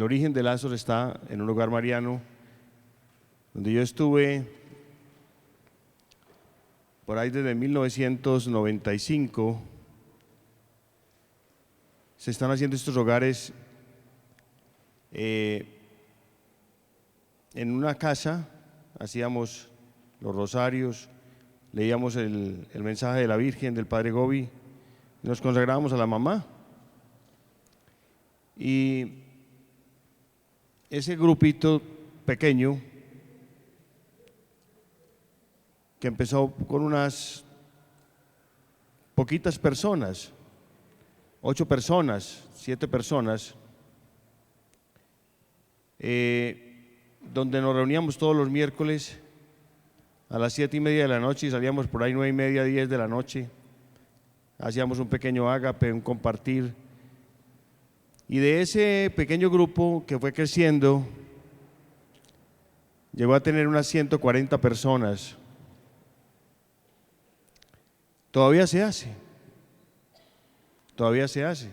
el origen de Lazos está en un hogar mariano, donde yo estuve por ahí desde 1995. Se están haciendo estos hogares en una casa, hacíamos los rosarios, leíamos el mensaje de la Virgen, del Padre Gobi, y nos consagrábamos a la mamá. Y ese grupito pequeño, que empezó con unas poquitas personas, 8 personas, 7 personas, donde nos reuníamos todos los miércoles a las 7:30 de la noche y salíamos por ahí 9:30, 10 de la noche. Hacíamos un pequeño ágape, un compartir. Y de ese pequeño grupo que fue creciendo, llegó a tener unas 140 personas. Todavía se hace. Todavía se hace.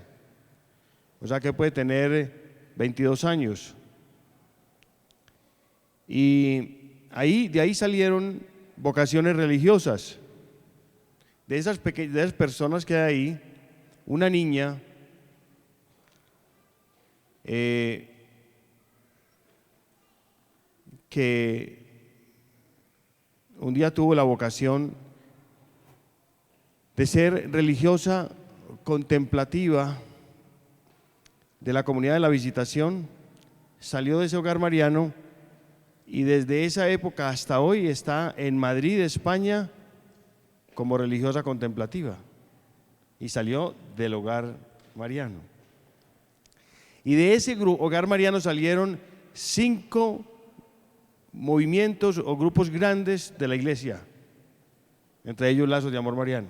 O sea que puede tener 22 años. Y de ahí salieron vocaciones religiosas. De esas personas que hay ahí, una niña que un día tuvo la vocación de ser religiosa contemplativa de la comunidad de la Visitación, salió de ese hogar mariano y desde esa época hasta hoy está en Madrid, España, como religiosa contemplativa, y salió del hogar mariano. Y de ese hogar mariano salieron 5 movimientos o grupos grandes de la iglesia, entre ellos Lazos de Amor Mariano.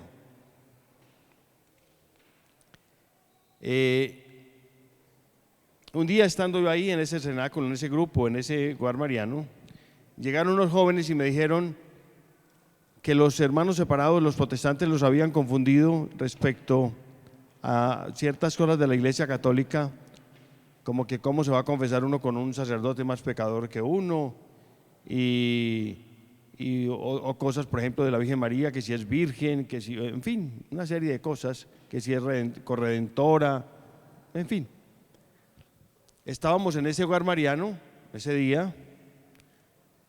Un día estando yo ahí en ese cenáculo, en ese grupo, en ese hogar mariano, llegaron unos jóvenes y me dijeron que los hermanos separados, los protestantes, los habían confundido respecto a ciertas cosas de la Iglesia Católica, como que cómo se va a confesar uno con un sacerdote más pecador que uno, o cosas, por ejemplo, de la Virgen María, que si es virgen, que si, en fin, una serie de cosas, que si es corredentora, en fin. Estábamos en ese hogar mariano ese día.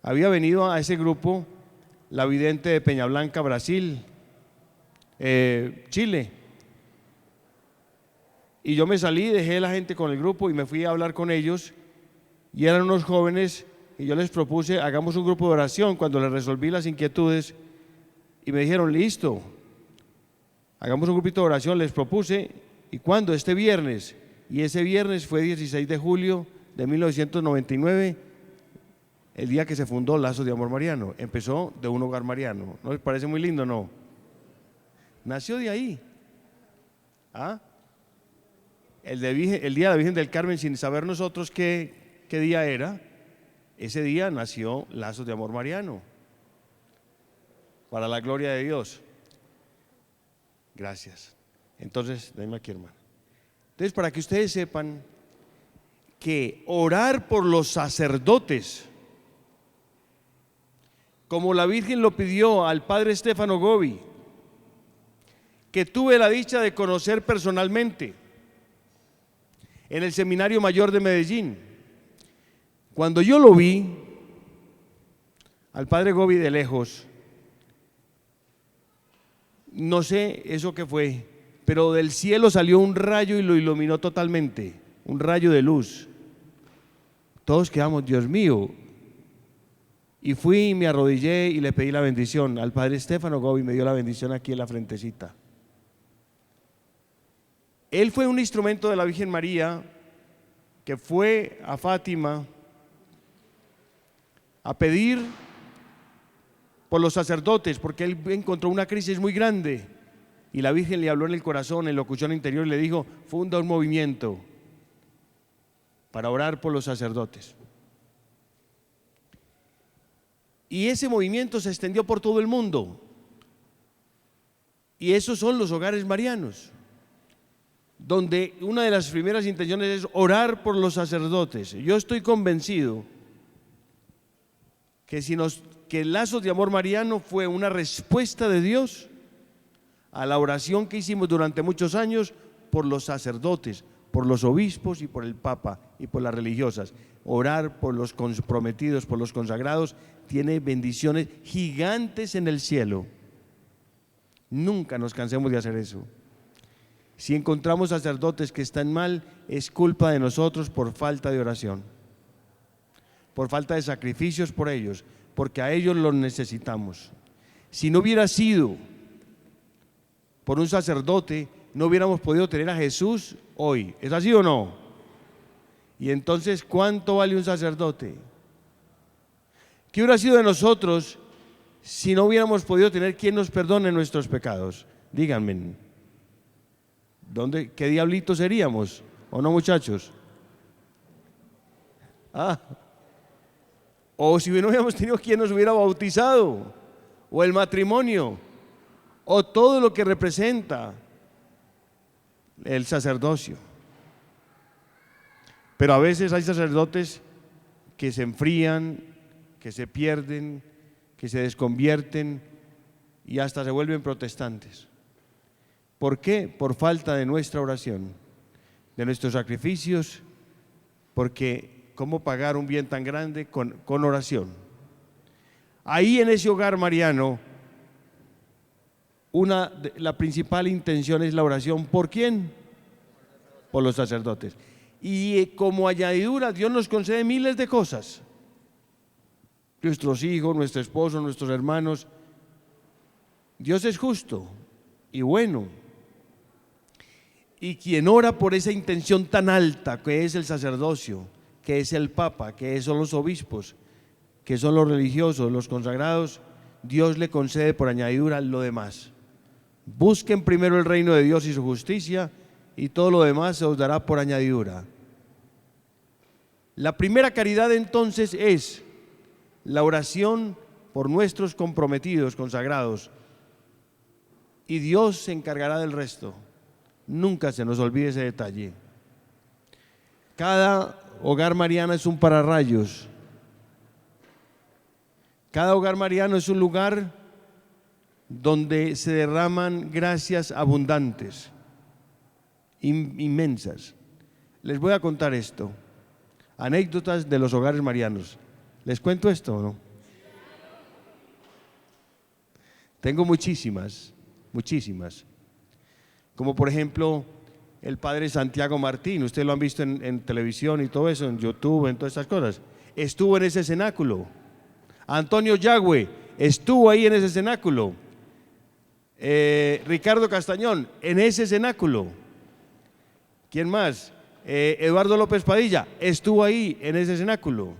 Había venido a ese grupo la vidente de Peñablanca, Brasil, Chile. Y yo me salí, dejé a la gente con el grupo y me fui a hablar con ellos, y eran unos jóvenes, y yo les propuse, hagamos un grupo de oración cuando les resolví las inquietudes, y me dijeron, listo, hagamos un grupito de oración, les propuse, y ¿cuándo? Este viernes. Y ese viernes fue 16 de julio de 1999, el día que se fundó Lazos de Amor Mariano. Empezó de un hogar mariano. ¿No les parece muy lindo, no? Nació de ahí. ¿Ah? El día de la Virgen del Carmen, sin saber nosotros qué día era, ese día nació Lazos de Amor Mariano. Para la gloria de Dios. Gracias. Entonces, denme aquí, hermano. Entonces, para que ustedes sepan que orar por los sacerdotes, como la Virgen lo pidió al padre Stefano Gobi, que tuve la dicha de conocer personalmente en el Seminario Mayor de Medellín. Cuando yo lo vi, al padre Gobi de lejos, no sé eso qué fue, pero del cielo salió un rayo y lo iluminó totalmente, un rayo de luz. Todos quedamos, Dios mío. Y fui y me arrodillé y le pedí la bendición al padre Stefano Gobi, me dio la bendición aquí en la frentecita. Él fue un instrumento de la Virgen María que fue a Fátima a pedir por los sacerdotes, porque él encontró una crisis muy grande y la Virgen le habló en el corazón, en la locución interior, y le dijo, funda un movimiento para orar por los sacerdotes. Y ese movimiento se extendió por todo el mundo, y esos son los hogares marianos, donde una de las primeras intenciones es orar por los sacerdotes. Yo estoy convencido que el lazo de amor mariano fue una respuesta de Dios a la oración que hicimos durante muchos años por los sacerdotes, por los obispos y por el Papa y por las religiosas. Orar por los comprometidos, por los consagrados, tiene bendiciones gigantes en el cielo. Nunca nos cansemos de hacer eso. Si encontramos sacerdotes que están mal, es culpa de nosotros por falta de oración, por falta de sacrificios por ellos, porque a ellos los necesitamos. Si no hubiera sido por un sacerdote, no hubiéramos podido tener a Jesús hoy. ¿Es así o no? Y entonces, ¿cuánto vale un sacerdote? ¿Qué hubiera sido de nosotros si no hubiéramos podido tener quien nos perdone nuestros pecados? Díganme, ¿qué diablitos seríamos? ¿O no, muchachos? O si no hubiéramos tenido quien nos hubiera bautizado, o el matrimonio, o todo lo que representa el sacerdocio. Pero a veces hay sacerdotes que se enfrían, que se pierden, que se desconvierten y hasta se vuelven protestantes. ¿Por qué? Por falta de nuestra oración, de nuestros sacrificios, porque ¿cómo pagar un bien tan grande con oración? Ahí en ese hogar mariano, la principal intención es la oración. ¿Por quién? Por los sacerdotes. Y como añadidura, Dios nos concede miles de cosas. Nuestros hijos, nuestro esposo, nuestros hermanos. Dios es justo y bueno. Y quien ora por esa intención tan alta que es el sacerdocio, que es el Papa, que son los obispos, que son los religiosos, los consagrados, Dios le concede por añadidura lo demás. Busquen primero el reino de Dios y su justicia, y todo lo demás se os dará por añadidura. La primera caridad entonces es la oración por nuestros comprometidos, consagrados, y Dios se encargará del resto. Nunca se nos olvide ese detalle. Cada hogar mariano es un pararrayos. Cada hogar mariano es un lugar donde se derraman gracias abundantes, inmensas. Les voy a contar esto, anécdotas de los hogares marianos. ¿Les cuento esto o no? Tengo muchísimas, muchísimas. Como por ejemplo el padre Santiago Martín, ustedes lo han visto en televisión y todo eso, en YouTube, en todas estas cosas. Estuvo en ese cenáculo. Antonio Yagüe estuvo ahí en ese cenáculo. Ricardo Castañón, en ese cenáculo. ¿Quién más? Eduardo López Padilla estuvo ahí en ese cenáculo.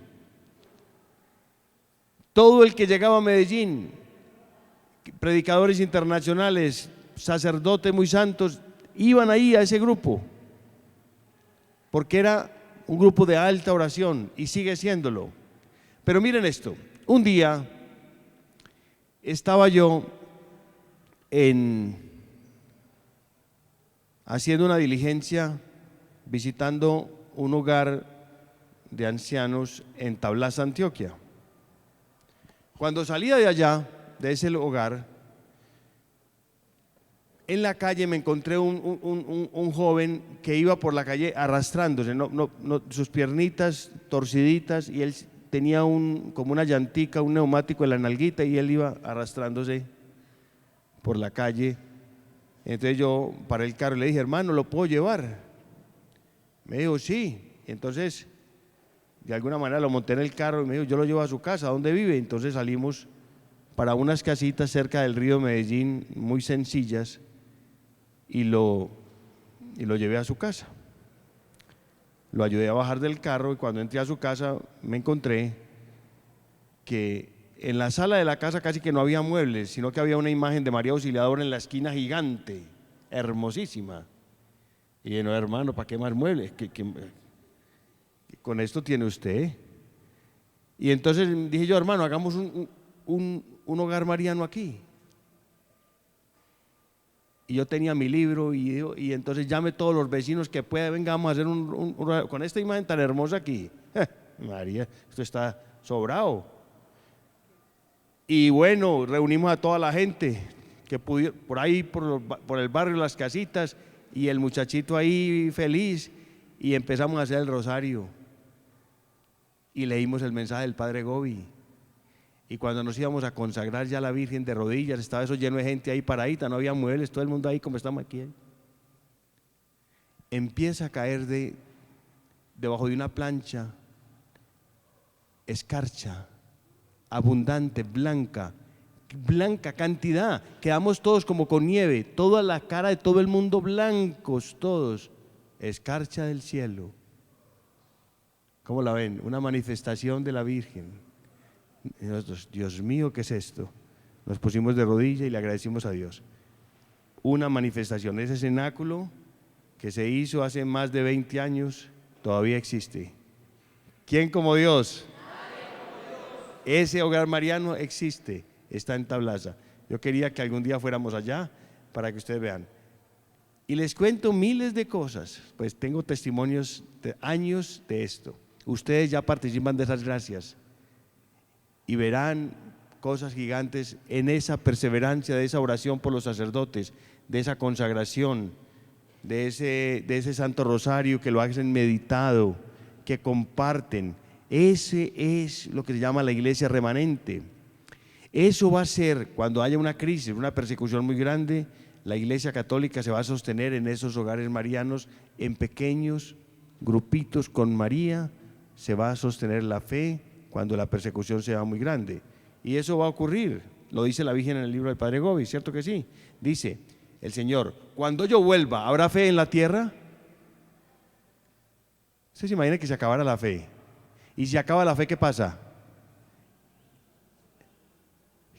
Todo el que llegaba a Medellín, predicadores internacionales, sacerdotes muy santos, iban ahí a ese grupo, porque era un grupo de alta oración y sigue siéndolo. Pero miren esto, un día estaba yo haciendo una diligencia, visitando un hogar de ancianos en Tablaza, Antioquia. Cuando salía de allá, de ese hogar, en la calle me encontré un joven que iba por la calle arrastrándose, sus piernitas torciditas, y él tenía como una llantica, un neumático en la nalguita, y él iba arrastrándose por la calle. Entonces yo paré el carro y le dije: hermano, ¿lo puedo llevar? Me dijo: sí. Entonces de alguna manera lo monté en el carro y me dijo: yo lo llevo a su casa. ¿Dónde vive? Entonces salimos para unas casitas cerca del río Medellín, muy sencillas, y lo llevé a su casa. Lo ayudé a bajar del carro, y cuando entré a su casa me encontré que en la sala de la casa casi que no había muebles, sino que había una imagen de María Auxiliadora en la esquina gigante, hermosísima. Y yo: no, hermano, ¿para qué más muebles? Con esto tiene usted. Y entonces dije yo: hermano, hagamos un hogar mariano aquí. y yo tenía mi libro y entonces llame todos los vecinos que pueda, vengamos a hacer con esta imagen tan hermosa aquí. María, esto está sobrado. Y bueno, reunimos a toda la gente que pudiera, por ahí, por el barrio, las casitas, y el muchachito ahí feliz, y empezamos a hacer el rosario. Y leímos el mensaje del Padre Gobi. Y cuando nos íbamos a consagrar ya a la Virgen de rodillas, estaba eso lleno de gente ahí paradita, no había muebles, todo el mundo ahí como estamos aquí. Empieza a caer debajo de una plancha escarcha, abundante, blanca cantidad. Quedamos todos como con nieve, toda la cara de todo el mundo blancos, todos. Escarcha del cielo. ¿Cómo la ven? Una manifestación de la Virgen. Y nosotros, Dios mío, ¿qué es esto? Nos pusimos de rodilla y le agradecimos a Dios. Una manifestación, ese cenáculo que se hizo hace más de 20 años, todavía existe. ¿Quién como Dios? Ese hogar mariano existe, está en Tablaza. Yo quería que algún día fuéramos allá para que ustedes vean. Y les cuento miles de cosas, pues tengo testimonios de años de esto. Ustedes ya participan de esas gracias y verán cosas gigantes en esa perseverancia, de esa oración por los sacerdotes, de esa consagración, de ese Santo Rosario que lo hacen meditado, que comparten. Ese es lo que se llama la iglesia remanente. Eso va a ser cuando haya una crisis, una persecución muy grande. La iglesia católica se va a sostener en esos hogares marianos, en pequeños grupitos con María. Se va a sostener la fe cuando la persecución sea muy grande. Y eso va a ocurrir, lo dice la Virgen en el libro del Padre Gobi, ¿cierto que sí? Dice el Señor, cuando yo vuelva, ¿habrá fe en la tierra? ¿Usted se imagina que se acabara la fe? Y si acaba la fe, ¿qué pasa?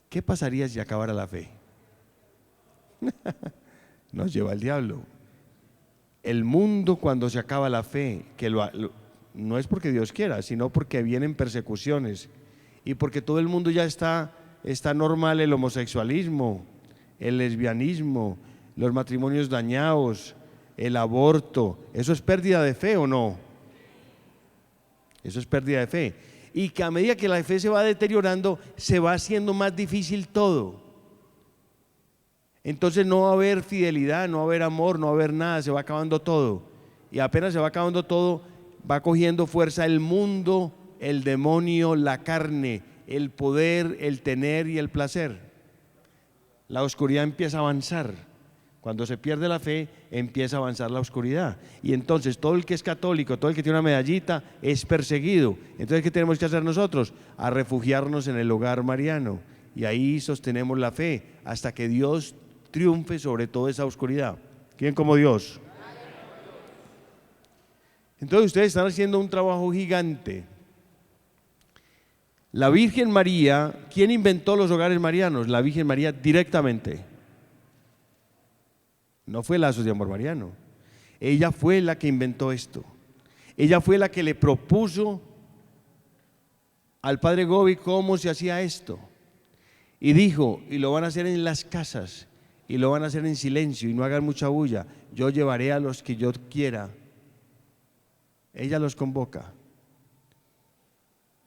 ¿Qué pasaría si acabara la fe? Nos lleva el diablo. El mundo, cuando se acaba la fe, no es porque Dios quiera, sino porque vienen persecuciones y porque todo el mundo ya está normal el homosexualismo, el lesbianismo, los matrimonios dañados, el aborto. ¿Eso es pérdida de fe o no? Eso es pérdida de fe. Y que a medida que la fe se va deteriorando, se va haciendo más difícil todo. Entonces no va a haber fidelidad, no va a haber amor, no va a haber nada, se va acabando todo. Y apenas se va acabando todo, va cogiendo fuerza el mundo, el demonio, la carne, el poder, el tener y el placer. La oscuridad empieza a avanzar. Cuando se pierde la fe, empieza a avanzar la oscuridad. Y entonces todo el que es católico, todo el que tiene una medallita, es perseguido. Entonces, ¿qué tenemos que hacer nosotros? A refugiarnos en el hogar mariano. Y ahí sostenemos la fe hasta que Dios triunfe sobre toda esa oscuridad. ¿Quién como Dios? Entonces ustedes están haciendo un trabajo gigante. La Virgen María, ¿quién inventó los hogares marianos? La Virgen María directamente. No fue Lazos de Amor Mariano. Ella fue la que inventó esto. Ella fue la que le propuso al Padre Gobi cómo se hacía esto. Y dijo, y lo van a hacer en las casas, y lo van a hacer en silencio, y no hagan mucha bulla. Yo llevaré a los que yo quiera. Ella los convoca.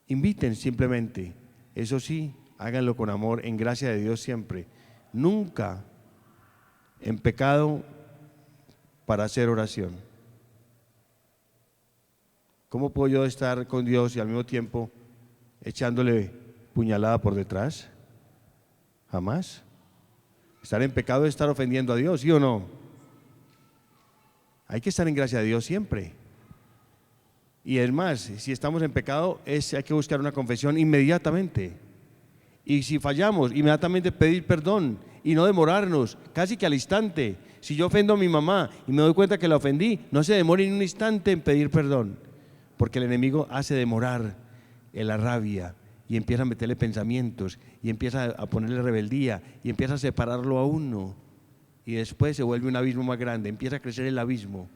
Inviten simplemente. Eso sí, háganlo con amor, en gracia de Dios siempre. Nunca en pecado para hacer oración. ¿Cómo puedo yo estar con Dios y al mismo tiempo echándole puñalada por detrás? Jamás. Estar en pecado es estar ofendiendo a Dios, ¿sí o no? Hay que estar en gracia de Dios siempre. Y es más, si estamos en pecado, hay que buscar una confesión inmediatamente. Y si fallamos, inmediatamente pedir perdón y no demorarnos, casi que al instante. Si yo ofendo a mi mamá y me doy cuenta que la ofendí, no se demore ni un instante en pedir perdón, porque el enemigo hace demorar en la rabia y empieza a meterle pensamientos y empieza a ponerle rebeldía y empieza a separarlo a uno y después se vuelve un abismo más grande, empieza a crecer el abismo.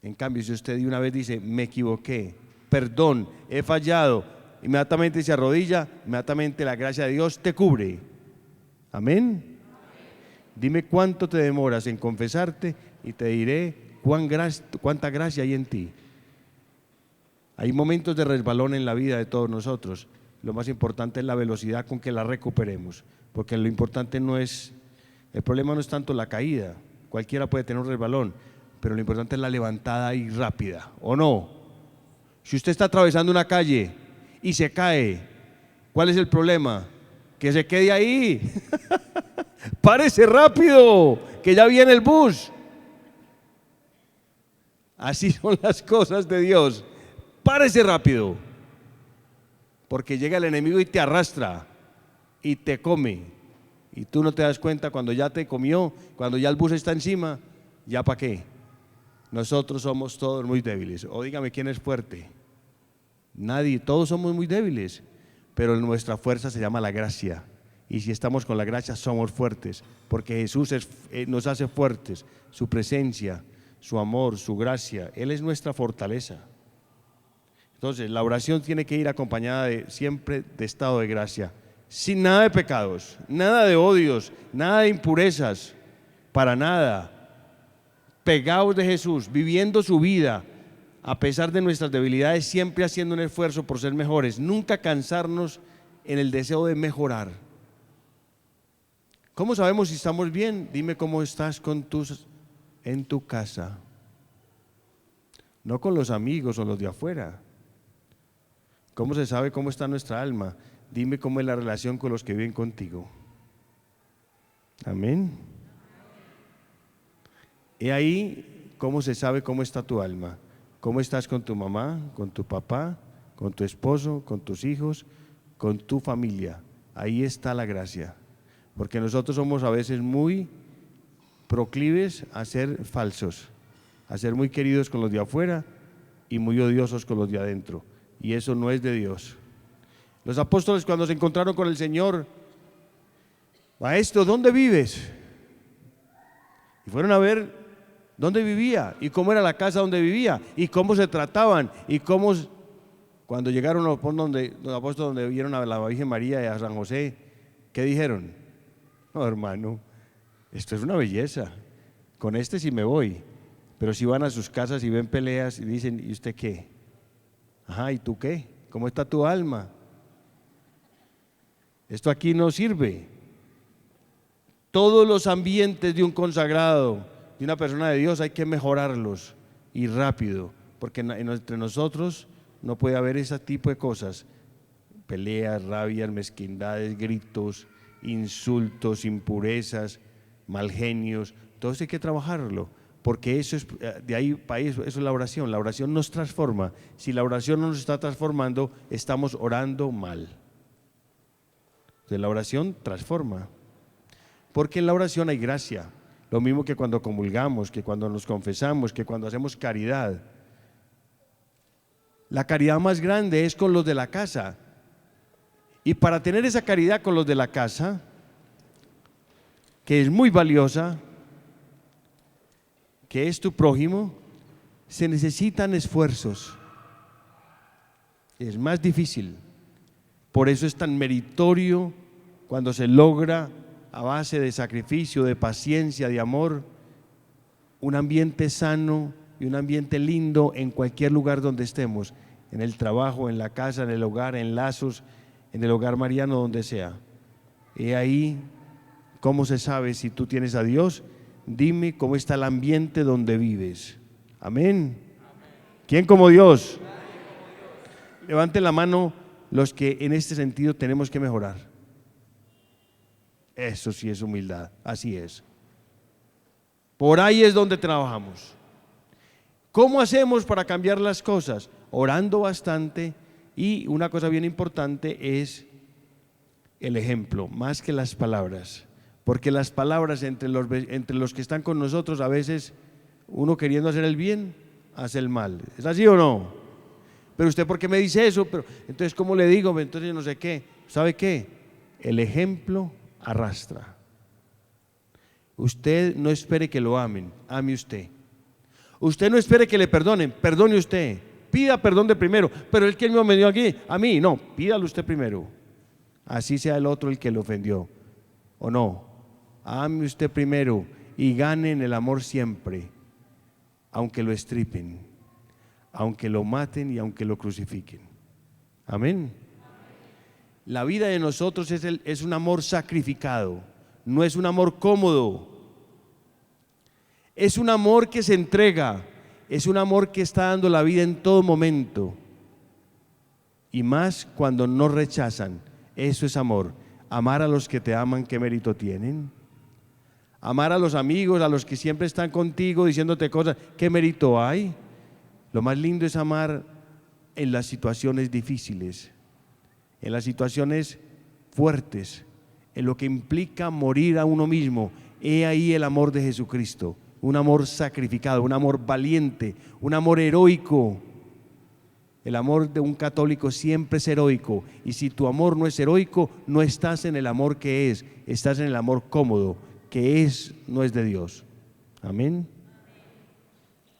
En cambio, si usted de una vez dice, me equivoqué, perdón, he fallado, inmediatamente se arrodilla, inmediatamente la gracia de Dios te cubre. Amén. Dime cuánto te demoras en confesarte y te diré cuánta gracia hay en ti. Hay momentos de resbalón en la vida de todos nosotros. Lo más importante es la velocidad con que la recuperemos, porque lo importante no es, el problema no es tanto la caída, cualquiera puede tener un resbalón, pero lo importante es la levantada y rápida, ¿o no? Si usted está atravesando una calle y se cae, ¿cuál es el problema? Que se quede ahí. Párese rápido, que ya viene el bus. Así son las cosas de Dios. Párese rápido, porque llega el enemigo y te arrastra y te come, y tú no te das cuenta cuando ya te comió, cuando ya el bus está encima, ¿ya para qué? Nosotros somos todos muy débiles. O dígame quién es fuerte. Nadie, todos somos muy débiles, pero nuestra fuerza se llama la gracia, y si estamos con la gracia somos fuertes, porque Jesús nos hace fuertes, su presencia, su amor, su gracia, Él es nuestra fortaleza. Entonces la oración tiene que ir acompañada siempre de estado de gracia, sin nada de pecados, nada de odios, nada de impurezas, para nada. Pegados de Jesús, viviendo su vida a pesar de nuestras debilidades, siempre haciendo un esfuerzo por ser mejores, nunca cansarnos en el deseo de mejorar. ¿Cómo sabemos si estamos bien? Dime cómo estás en tu casa, no con los amigos o los de afuera. ¿Cómo se sabe cómo está nuestra alma? Dime cómo es la relación con los que viven contigo. Amén. Y ahí, ¿cómo se sabe cómo está tu alma? ¿Cómo estás con tu mamá, con tu papá, con tu esposo, con tus hijos, con tu familia? Ahí está la gracia. Porque nosotros somos a veces muy proclives a ser falsos, a ser muy queridos con los de afuera y muy odiosos con los de adentro. Y eso no es de Dios. Los apóstoles, cuando se encontraron con el Señor: Maestro, ¿dónde vives? Y fueron a ver dónde vivía y cómo era la casa donde vivía y cómo se trataban y cómo, cuando llegaron los apóstoles donde vieron a la Virgen María y a San José, ¿qué dijeron? No, hermano, esto es una belleza, con este sí me voy. Pero si van a sus casas y ven peleas y dicen: ¿y usted qué? Ajá, ¿y tú qué? ¿Cómo está tu alma? Esto aquí no sirve. Todos los ambientes de un consagrado, de una persona de Dios, hay que mejorarlos y rápido, porque entre nosotros no puede haber ese tipo de cosas: peleas, rabias, mezquindades, gritos, insultos, impurezas, mal genios. Todo eso hay que trabajarlo, porque eso es, de ahí para eso es la oración. La oración nos transforma. Si la oración no nos está transformando, estamos orando mal. Entonces la oración transforma, porque en la oración hay gracia. Lo mismo que cuando comulgamos, que cuando nos confesamos, que cuando hacemos caridad. La caridad más grande es con los de la casa. Y para tener esa caridad con los de la casa, que es muy valiosa, que es tu prójimo, se necesitan esfuerzos. Es más difícil. Por eso es tan meritorio cuando se logra a base de sacrificio, de paciencia, de amor, un ambiente sano y un ambiente lindo en cualquier lugar donde estemos, en el trabajo, en la casa, en el hogar, en lazos, en el hogar mariano, donde sea. Y ahí, ¿cómo se sabe si tú tienes a Dios? Dime cómo está el ambiente donde vives. Amén. ¿Quién como Dios? Levanten la mano los que en este sentido tenemos que mejorar. Eso sí es humildad, así es. Por ahí es donde trabajamos. ¿Cómo hacemos para cambiar las cosas? Orando bastante, y una cosa bien importante es el ejemplo, más que las palabras. Porque las palabras entre los que están con nosotros, a veces uno queriendo hacer el bien, hace el mal. ¿Es así o no? Pero usted, ¿por qué me dice eso? Pero entonces, ¿cómo le digo? Entonces no sé qué. ¿Sabe qué? El ejemplo arrastra. Usted no espere que lo amen, ame usted. Usted no espere que le perdonen, perdone usted. Pida perdón de primero. Pero el que me dio aquí, a mí, no, pídalo usted primero. Así sea el otro el que le ofendió, ¿o no? ame usted primero y gane en el amor siempre, aunque lo estripen, aunque lo maten y aunque lo crucifiquen. Amén. La vida de nosotros es un amor sacrificado, no es un amor cómodo. Es un amor que se entrega, es un amor que está dando la vida en todo momento. Y más cuando no rechazan. Eso es amor. Amar a los que te aman, ¿qué mérito tienen? Amar a los amigos, a los que siempre están contigo diciéndote cosas, ¿qué mérito hay? Lo más lindo es amar en las situaciones difíciles, en las situaciones fuertes, en lo que implica morir a uno mismo. He ahí el amor de Jesucristo, un amor sacrificado, un amor valiente, un amor heroico. El amor de un católico siempre es heroico, y si tu amor no es heroico, no estás en el amor que es, estás en el amor cómodo, que es, no es de Dios. Amén.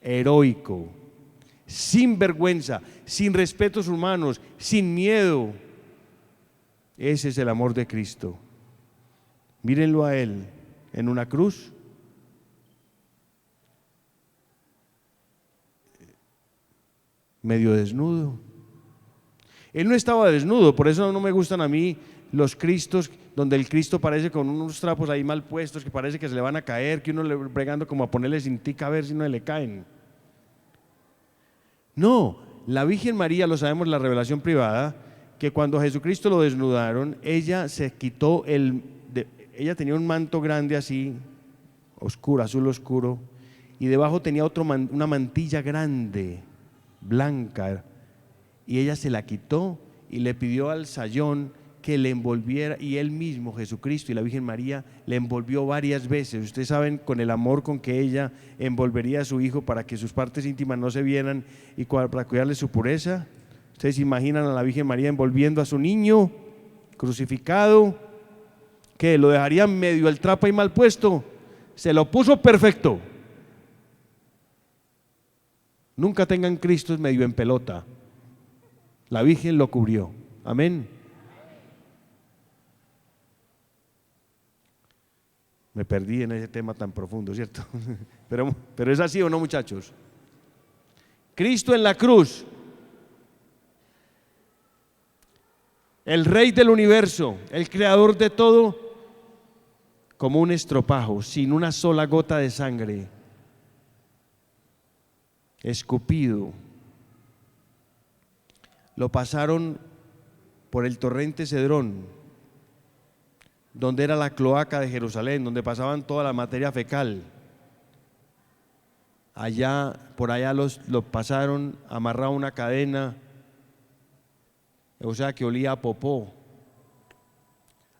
Heroico, sin vergüenza, sin respetos humanos, sin miedo. Ese es el amor de Cristo. Mírenlo a Él en una cruz. Medio desnudo. Él no estaba desnudo, por eso no me gustan a mí los Cristos donde el Cristo parece con unos trapos ahí mal puestos, que parece que se le van a caer, que uno le bregando como a ponerle cintica a ver si no le caen. No, la Virgen María, lo sabemos, la revelación privada, que cuando a Jesucristo lo desnudaron, ella se quitó ella tenía un manto grande así, oscuro, azul oscuro, y debajo tenía una mantilla grande, blanca, y ella se la quitó y le pidió al sayón que le envolviera, y él mismo, Jesucristo y la Virgen María, le envolvió varias veces. Ustedes saben, con el amor con que ella envolvería a su hijo para que sus partes íntimas no se vieran y para cuidarle su pureza. Ustedes se imaginan a la Virgen María envolviendo a su niño crucificado, que lo dejaría medio el trapo y mal puesto. Se lo puso perfecto. Nunca tengan Cristo medio en pelota. La Virgen lo cubrió. Amén. Me perdí en ese tema tan profundo, ¿cierto? Pero es así, ¿o no, muchachos? Cristo en la cruz, el Rey del universo, el creador de todo, como un estropajo, sin una sola gota de sangre, escupido. Lo pasaron por el torrente Cedrón, donde era la cloaca de Jerusalén, donde pasaban toda la materia fecal. Por allá lo pasaron, amarrado a una cadena, o sea que olía a popó,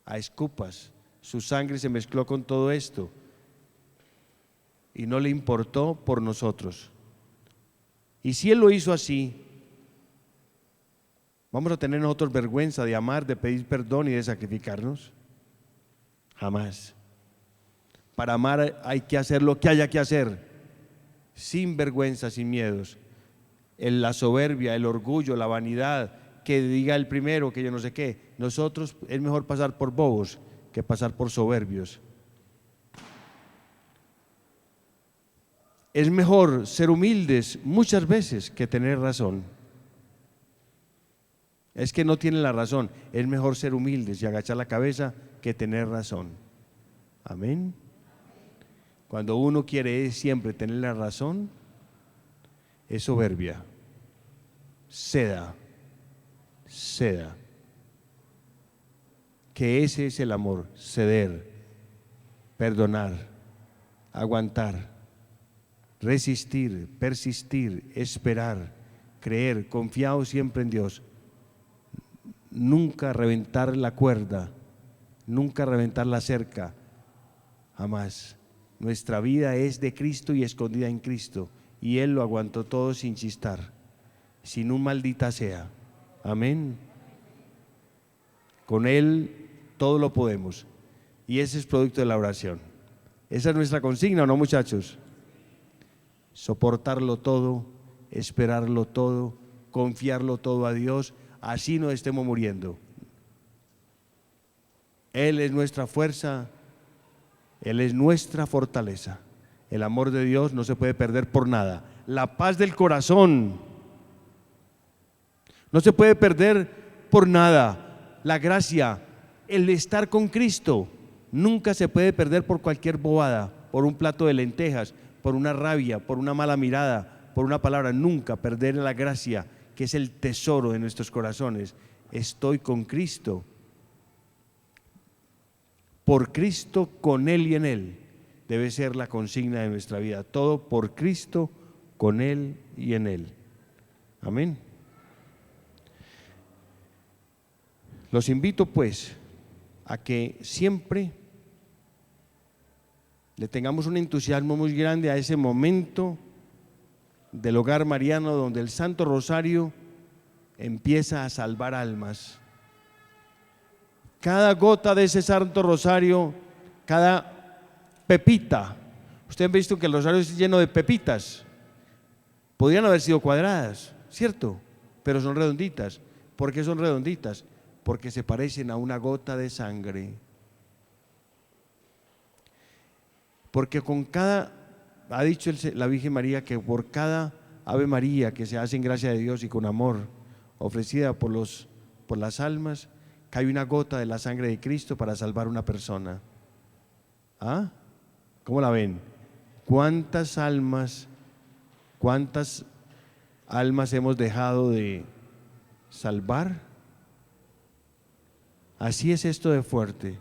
a escupas. Su sangre se mezcló con todo esto y no le importó por nosotros. Y si Él lo hizo así, ¿vamos a tener nosotros vergüenza de amar, de pedir perdón y de sacrificarnos? Jamás. Para amar hay que hacer lo que haya que hacer, sin vergüenza, sin miedos. La soberbia, el orgullo, la vanidad, que diga el primero que yo no sé qué. Nosotros es mejor pasar por bobos que pasar por soberbios. Es mejor ser humildes muchas veces que tener razón. Es que no tienen la razón. Es mejor ser humildes y agachar la cabeza que tener razón. Amén. Cuando uno quiere siempre tener la razón, es soberbia. Ceda. Que ese es el amor: ceder, perdonar, aguantar, resistir, persistir, esperar, creer, confiado siempre en Dios. Nunca reventar la cuerda, nunca reventar la cerca, jamás. Nuestra vida es de Cristo y escondida en Cristo, y Él lo aguantó todo sin chistar, sin un maldita sea. Amén. Con Él todo lo podemos, y ese es producto de la oración. Esa es nuestra consigna, ¿o no, muchachos? Soportarlo todo, esperarlo todo, confiarlo todo a Dios, así no estemos muriendo. Él es nuestra fuerza Él es nuestra fortaleza. El amor de Dios no se puede perder por nada. La paz del corazón no se puede perder por nada. La gracia, el estar con Cristo, nunca se puede perder por cualquier bobada, por un plato de lentejas, por una rabia, por una mala mirada, por una palabra. Nunca perder la gracia, que es el tesoro de nuestros corazones. Estoy con Cristo, por Cristo, con Él y en Él. Debe ser la consigna de nuestra vida. Todo por Cristo, con Él y en Él. Amén. Los invito pues a que siempre le tengamos un entusiasmo muy grande a ese momento del hogar mariano donde el Santo Rosario empieza a salvar almas. Cada gota de ese Santo Rosario, cada pepita. Ustedes han visto que el rosario es lleno de pepitas. Podrían haber sido cuadradas, ¿cierto? Pero son redonditas. ¿Por qué son redonditas? Porque se parecen a una gota de sangre. Porque con cada, ha dicho la Virgen María, que por cada Ave María que se hace en gracia de Dios y con amor, ofrecida por las almas, cae una gota de la sangre de Cristo para salvar a una persona. ¿Ah? ¿Cómo la ven? ¿Cuántas almas hemos dejado de salvar? Así es esto de fuerte.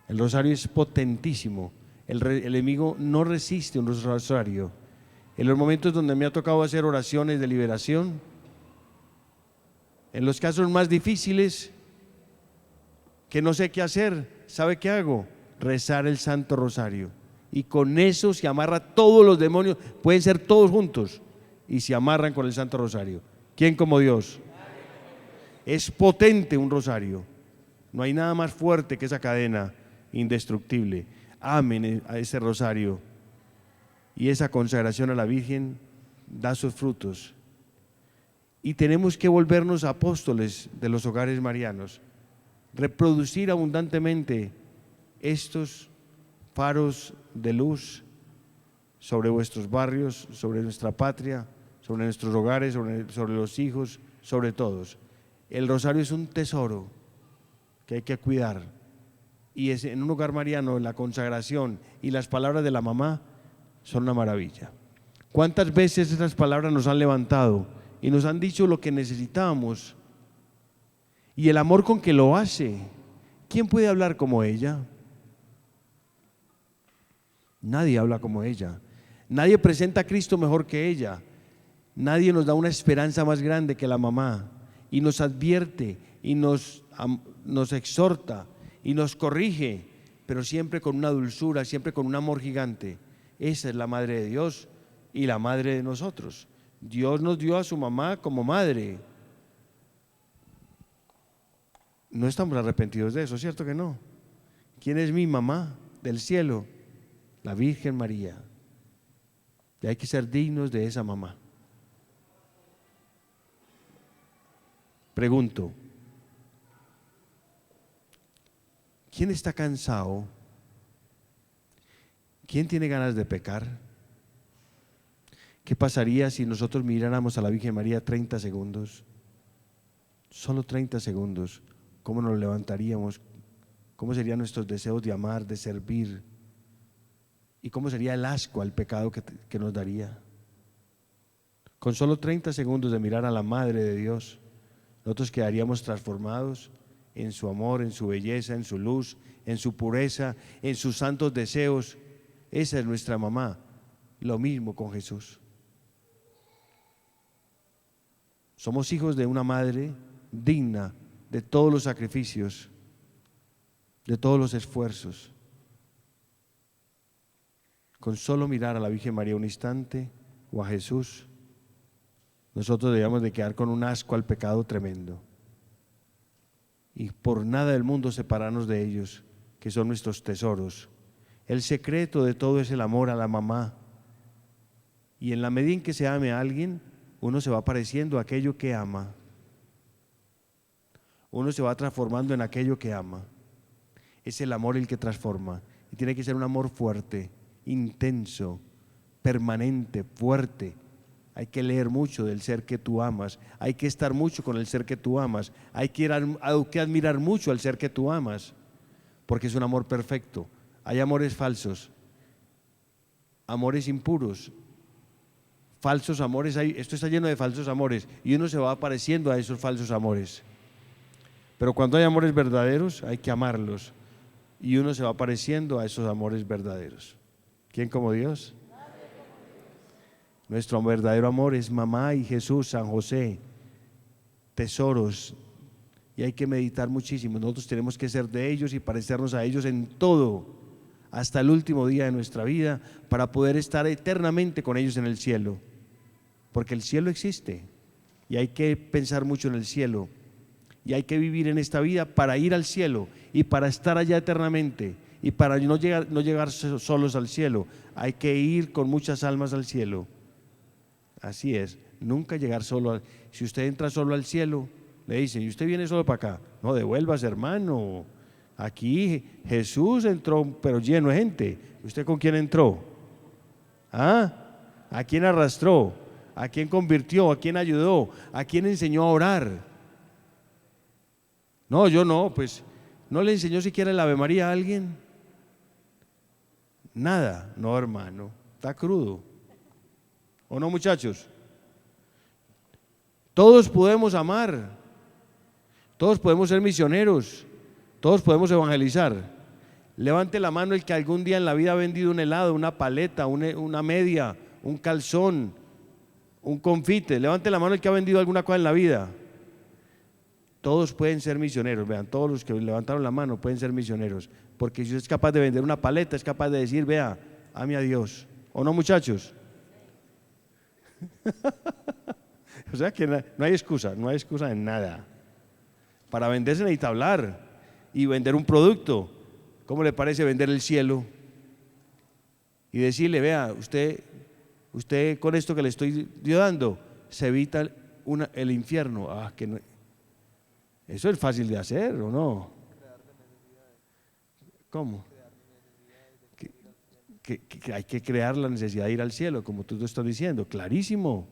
El rosario es potentísimo. El enemigo no resiste un rosario. En los momentos donde me ha tocado hacer oraciones de liberación, en los casos más difíciles, que no sé qué hacer, ¿sabe qué hago? Rezar el Santo Rosario. Y con eso se amarra todos los demonios, pueden ser todos juntos, y se amarran con el Santo Rosario. ¿Quién como Dios? Es potente un rosario. No hay nada más fuerte que esa cadena indestructible. Amen a ese rosario. Y esa consagración a la Virgen da sus frutos. Y tenemos que volvernos apóstoles de los hogares marianos. Reproducir abundantemente estos faros de luz sobre vuestros barrios, sobre nuestra patria, sobre nuestros hogares, sobre los hijos, sobre todos. El rosario es un tesoro que hay que cuidar, y es en un hogar mariano, la consagración y las palabras de la mamá son una maravilla. ¿Cuántas veces esas palabras nos han levantado y nos han dicho lo que necesitábamos? Y el amor con que lo hace. ¿Quién puede hablar como ella? Nadie habla como ella. Nadie presenta a Cristo mejor que ella. Nadie nos da una esperanza más grande que la mamá. Y nos advierte y nos exhorta y nos corrige, pero siempre con una dulzura, siempre con un amor gigante. Esa es la madre de Dios y la madre de nosotros. Dios nos dio a su mamá como madre. No estamos arrepentidos de eso, ¿cierto que no? ¿Quién es mi mamá del cielo? La Virgen María. Y hay que ser dignos de esa mamá. Pregunto, ¿quién está cansado? ¿Quién tiene ganas de pecar? ¿Qué pasaría si nosotros miráramos a la Virgen María 30 segundos? Solo 30 segundos. ¿Cómo nos levantaríamos? ¿Cómo serían nuestros deseos de amar, de servir? ¿Y cómo sería el asco al pecado que nos daría? Con solo 30 segundos de mirar a la Madre de Dios, nosotros quedaríamos transformados en su amor, en su belleza, en su luz, en su pureza, en sus santos deseos. Esa es nuestra mamá. Lo mismo con Jesús. Somos hijos de una madre digna de todos los sacrificios, de todos los esfuerzos. Con solo mirar a la Virgen María un instante o a Jesús, nosotros debemos de quedar con un asco al pecado tremendo. Y por nada del mundo separarnos de ellos, que son nuestros tesoros. El secreto de todo es el amor a la mamá. Y en la medida en que se ame a alguien, uno se va pareciendo a aquello que ama. Uno se va transformando en aquello que ama. Es el amor el que transforma. Y tiene que ser un amor fuerte, intenso, permanente, fuerte. Hay que leer mucho del ser que tú amas, hay que estar mucho con el ser que tú amas, hay que admirar mucho al ser que tú amas, porque es un amor perfecto. Hay amores falsos, amores impuros, falsos amores. Esto está lleno de falsos amores y uno se va pareciendo a esos falsos amores. Pero cuando hay amores verdaderos hay que amarlos y uno se va pareciendo a esos amores verdaderos. ¿Quién como Dios? Nuestro verdadero amor es mamá y Jesús, San José, tesoros, y hay que meditar muchísimo. Nosotros tenemos que ser de ellos y parecernos a ellos en todo, hasta el último día de nuestra vida, para poder estar eternamente con ellos en el cielo, porque el cielo existe y hay que pensar mucho en el cielo y hay que vivir en esta vida para ir al cielo y para estar allá eternamente y para no llegar solos al cielo. Hay que ir con muchas almas al cielo. Así es, nunca llegar solo. Si usted entra solo al cielo, le dicen, ¿y usted viene solo para acá? No, devuélvase, hermano. Aquí Jesús entró, pero lleno de gente. ¿Usted con quién entró? ¿Ah? ¿A quién arrastró? ¿A quién convirtió? ¿A quién ayudó? ¿A quién enseñó a orar? No, yo no, pues ¿no le enseñó siquiera el Ave María a alguien? Nada, no, hermano, está crudo. ¿O no, muchachos? Todos podemos amar, todos podemos ser misioneros, todos podemos evangelizar. Levante la mano el que algún día en la vida ha vendido un helado, una paleta, una media, un calzón, un confite. Levante la mano el que ha vendido alguna cosa en la vida. Todos pueden ser misioneros, vean, todos los que levantaron la mano pueden ser misioneros, porque si usted es capaz de vender una paleta, es capaz de decir, vea, ame a Dios. ¿O no, muchachos? O sea que no hay excusa en nada. Para vender se necesita hablar y vender un producto. ¿Cómo le parece vender el cielo? Y decirle, vea, usted con esto que le estoy dando, se evita el infierno. Que no, eso es fácil de hacer, ¿o no? ¿Cómo? Que hay que crear la necesidad de ir al cielo, como tú te estás diciendo, clarísimo.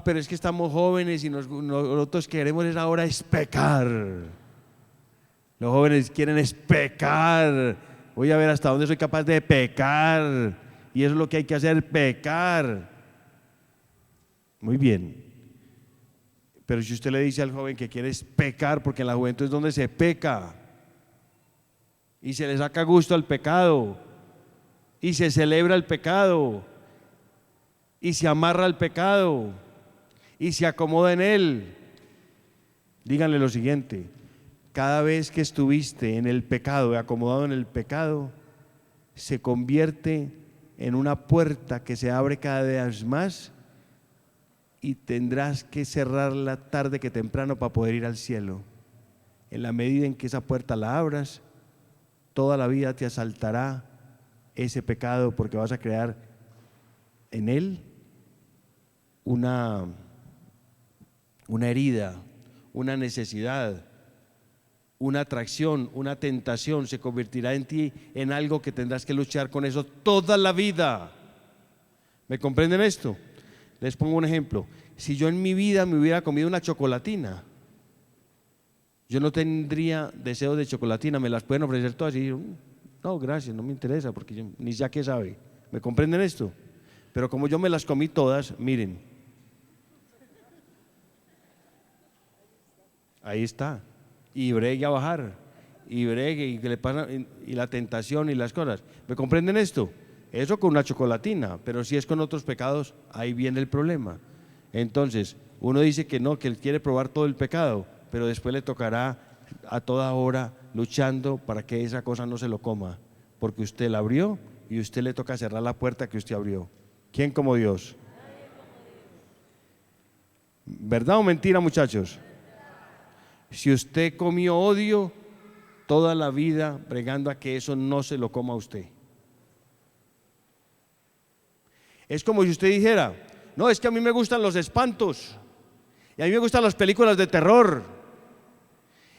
Pero es que estamos jóvenes y nosotros queremos ahora es pecar. Los jóvenes quieren es pecar. Voy a ver hasta dónde soy capaz de pecar. Y eso es lo que hay que hacer, pecar. Muy bien. Pero si usted le dice al joven que quiere es pecar, porque en la juventud es donde se peca y se le saca gusto al pecado y se celebra el pecado y se amarra al pecado y se acomoda en él, díganle lo siguiente: cada vez que estuviste en el pecado, acomodado en el pecado, se convierte en una puerta que se abre cada vez más y tendrás que cerrarla tarde que temprano para poder ir al cielo. En la medida en que esa puerta la abras, toda la vida te asaltará ese pecado, porque vas a crear en él una herida, una necesidad, una atracción, una tentación. Se convertirá en ti en algo que tendrás que luchar con eso toda la vida. ¿Me comprenden esto? Les pongo un ejemplo. Si yo en mi vida me hubiera comido una chocolatina, yo no tendría deseo de chocolatina. Me las pueden ofrecer todas y yo, no, gracias, no me interesa, porque yo ni sé a qué sabe. ¿Me comprenden esto? Pero como yo me las comí todas, miren, ahí está. Y bregue a bajar, y bregue, y que le pasa, y la tentación y las cosas. ¿Me comprenden esto? Eso con una chocolatina, pero si es con otros pecados, ahí viene el problema. Entonces, uno dice que no, que él quiere probar todo el pecado, pero después le tocará a toda hora luchando para que esa cosa no se lo coma, porque usted la abrió y usted le toca cerrar la puerta que usted abrió. ¿Quién como Dios? ¿Verdad o mentira, muchachos? Si usted comió odio toda la vida bregando a que eso no se lo coma a usted. Es como si usted dijera, no, es que a mí me gustan los espantos y a mí me gustan las películas de terror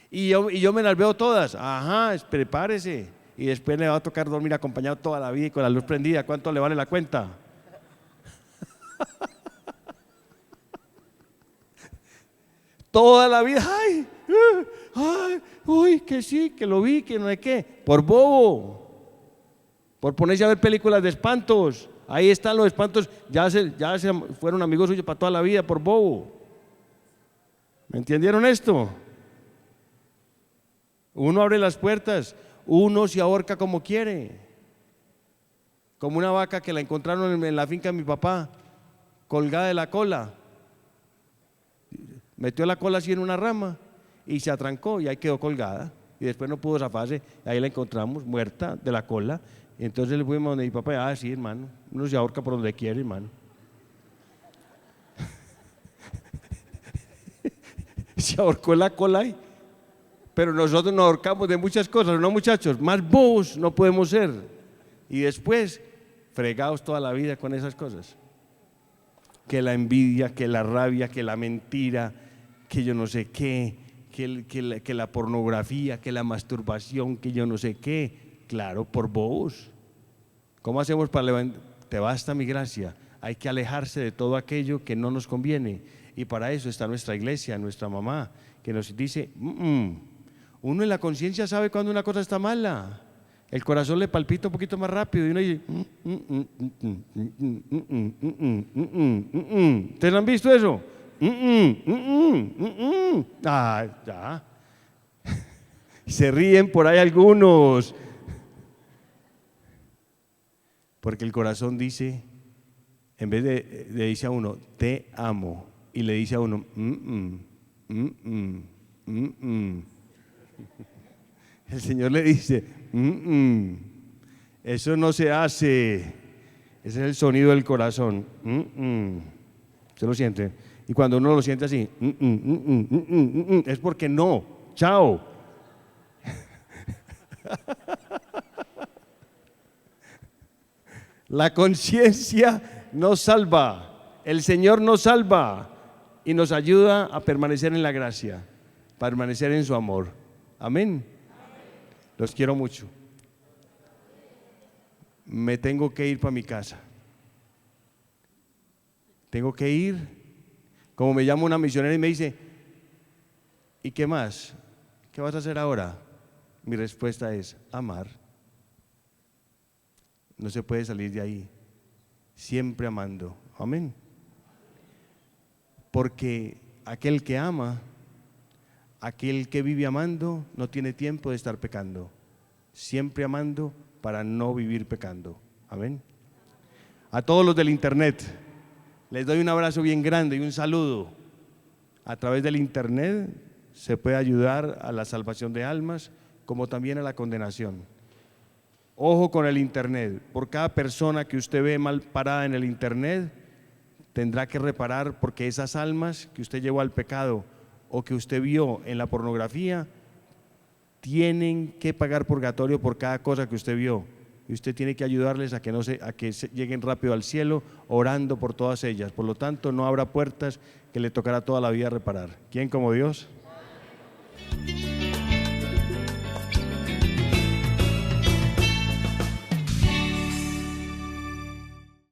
y yo me las veo todas. Ajá, prepárese. y después le va a tocar dormir acompañado toda la vida y con la luz prendida. ¿Cuánto le vale la cuenta? Toda la vida, uy, que sí, que lo vi, que no sé qué, por bobo, por ponerse a ver películas de espantos. Ahí están los espantos, ya se fueron amigos suyos para toda la vida, por bobo. ¿Me entendieron esto? Uno abre las puertas, uno se ahorca como quiere, como una vaca que la encontraron en la finca de mi papá, colgada de la cola. Metió la cola así en una rama y se atrancó y ahí quedó colgada. Y después no pudo zafarse, ahí la encontramos muerta de la cola. Y entonces le fuimos donde mi papá, sí, hermano, uno se ahorca por donde quiere, hermano. Se ahorcó la cola ahí. Pero nosotros nos ahorcamos de muchas cosas, ¿no, muchachos? Más bobos no podemos ser. Y después, fregados toda la vida con esas cosas. Que la envidia, que la rabia, que la mentira, que yo no sé qué, que la pornografía, que la masturbación, que yo no sé qué. Claro, por bobos. ¿Cómo hacemos para levantar? Te basta mi gracia. Hay que alejarse de todo aquello que no nos conviene. Y para eso está nuestra iglesia, nuestra mamá, que nos dice, uno en la conciencia sabe cuando una cosa está mala. El corazón le palpita un poquito más rápido y uno dice, ¿ustedes han visto eso? Ya. Se ríen por ahí algunos. Porque el corazón dice, en vez de le dice a uno, te amo, y le dice a uno, el Señor le dice, eso no se hace. Ese es el sonido del corazón. ¿Se lo siente? Y cuando uno lo siente así, es porque no. Chao. La conciencia nos salva. El Señor nos salva y nos ayuda a permanecer en la gracia, permanecer en su amor. Amén. Los quiero mucho. Me tengo que ir para mi casa. Tengo que ir. Como me llama una misionera y me dice, ¿y qué más? ¿Qué vas a hacer ahora? Mi respuesta es amar. No se puede salir de ahí. Siempre amando. Amén. Porque aquel que ama, aquel que vive amando, no tiene tiempo de estar pecando. Siempre amando para no vivir pecando. Amén. A todos los del internet, les doy un abrazo bien grande y un saludo. A través del internet se puede ayudar a la salvación de almas, como también a la condenación. Ojo con el internet. Por cada persona que usted ve mal parada en el internet, tendrá que reparar, porque esas almas que usted llevó al pecado o que usted vio en la pornografía tienen que pagar purgatorio por cada cosa que usted vio, y usted tiene que ayudarles a que lleguen rápido al cielo, orando por todas ellas. Por lo tanto, no habrá puertas que le tocará toda la vida reparar. ¿Quién como Dios?